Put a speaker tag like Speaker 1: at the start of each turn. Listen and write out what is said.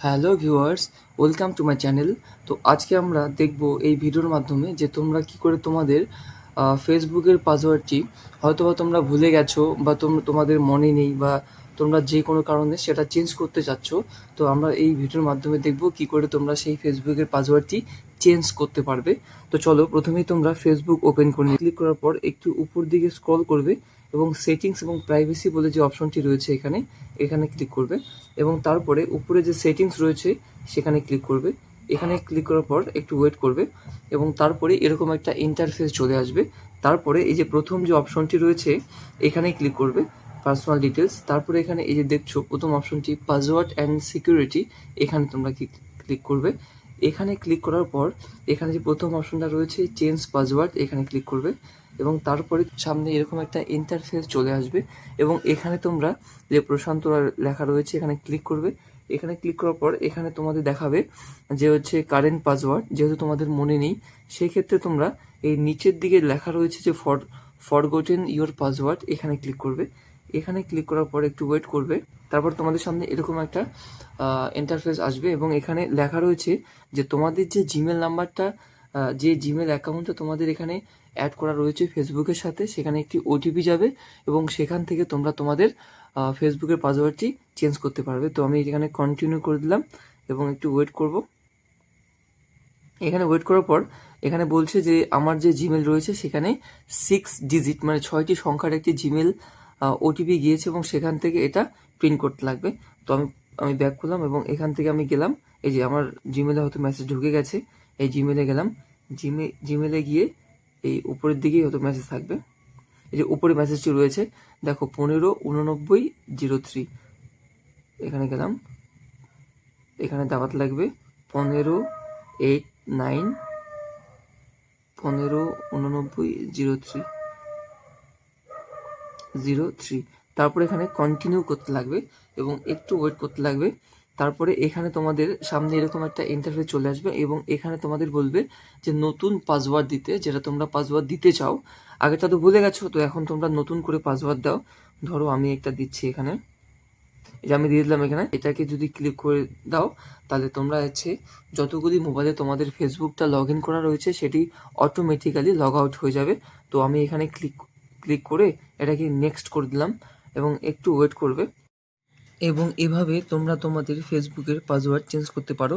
Speaker 1: Hello viewers, welcome to my channel. তো আজকে আমরা দেখব এই ভিডিওর মাধ্যমে যে তোমরা কি করে তোমাদের ফেসবুকের পাসওয়ার্ডটি হয়তোবা তোমরা ভুলে গেছো বা তোমাদের মনে নেই বা তোমরা যে কোনো কারণে সেটা চেঞ্জ করতে চাচ্ছ। তো আমরা এই ভিডিওর মাধ্যমে দেখব কি করে তোমরা সেই ফেসবুকের পাসওয়ার্ডটি চেঞ্জ করতে পারবে। তো চলো, প্রথমেই তোমরা ফেসবুক ওপেন করে ক্লিক করার পর একটু উপর দিকে স্ক্রল করবে এবং সেটিংস এবং প্রাইভেসি বলে যে অপশনটি রয়েছে এখানে ক্লিক করবে এবং তারপরে উপরে যে সেটিংস রয়েছে সেখানে ক্লিক করবে। এখানে ক্লিক করার পর একটু ওয়েট করবে এবং তারপরে এরকম একটা ইন্টারফেস চলে আসবে। তারপরে এই যে প্রথম যে অপশনটি রয়েছে এখানে ক্লিক করবে, পার্সোনাল ডিটেলস। তারপরে এখানে এই যে দেখছো প্রথম অপশনটি পাসওয়ার্ড অ্যান্ড সিকিউরিটি, এখানে তোমরা ক্লিক করবে। এখানে ক্লিক করার পর এখানে যে প্রথম অপশনটা রয়েছে চেঞ্জ পাসওয়ার্ড, এখানে ক্লিক করবে এবং তারপরে সামনে এরকম একটা ইন্টারফেস চলে আসবে এবং এখানে তোমরা যে প্রশান্ত লেখা রয়েছে এখানে ক্লিক করবে। এখানে ক্লিক করার পর এখানে তোমাদের দেখাবে যে হচ্ছে কারেন্ট পাসওয়ার্ড, যেহেতু তোমাদের মনে নেই সেক্ষেত্রে তোমরা এই নিচের দিকে লেখা রয়েছে যে ফরগটেন ইওর পাসওয়ার্ড, এখানে ক্লিক করবে। এখানে ক্লিক করার পর একটু ওয়েট করবে। তারপর তোমাদের সামনে এরকম একটা ইন্টারফেস আসবে এবং এখানে লেখা রয়েছে যে তোমাদের যে জিমেল নাম্বারটা, যে জিমেল অ্যাকাউন্টটা তোমাদের এখানে অ্যাড করা রয়েছে ফেসবুকের সাথে, সেখানে একটি ওটিপি যাবে এবং সেখান থেকে তোমরা তোমাদের ফেসবুকের পাসওয়ার্ডটি চেঞ্জ করতে পারবে। তো আমি এখানে কন্টিনিউ করে দিলাম এবং একটু ওয়েট করব। এখানে ওয়েট করার পর এখানে বলছে যে আমার যে জিমেল রয়েছে সেখানে 6 ডিজিট মানে 6টি সংখ্যার একটি জিমেল ওটিপি গিয়েছে এবং সেখান থেকে এটা প্রিন্ট করতে লাগবে। তো আমি ব্যাক করলাম এবং এখান থেকে আমি গেলাম, এই যে আমার জিমেলে হয়তো মেসেজ ঢুকে গেছে, এই জিমেলে গেলাম। জিমেলে গিয়ে এই উপরের দিকেই হয়তো মেসেজ থাকবে, এই যে উপরে মেসেজটি রয়েছে দেখো 158903, এখানে গেলাম। এখানে দাবাতে লাগবে 158903। তারপরে এখানে কন্টিনিউ করতে লাগবে এবং একটু ওয়েট করতে লাগবে। তারপরে এখানে তোমাদের সামনে এরকম একটা ইন্টারফেস চলে আসবে এবং এখানে তোমাদের বলবে যে নতুন পাসওয়ার্ড দিতে, যেটা তোমরা পাসওয়ার্ড দিতে চাও। আগেটা তো ভুলে গেছো, তো এখন তোমরা নতুন করে পাসওয়ার্ড দাও। ধরো আমি একটা দিচ্ছি, এখানে এই যে আমি দিয়ে দিলাম। এখানে এটাকে যদি ক্লিক করে দাও তাহলে তোমরা হচ্ছে যতগুলি মোবাইলে তোমাদের ফেসবুকটা লগ ইন করা রয়েছে সেটি অটোমেটিক্যালি লগ আউট হয়ে যাবে। তো আমি এখানে ক্লিক করে এটাকে নেক্সট করে দিলাম এবং একটু ওয়েট করবে এবং এভাবে তোমরা তোমাদের ফেসবুকের পাসওয়ার্ড চেঞ্জ করতে পারো।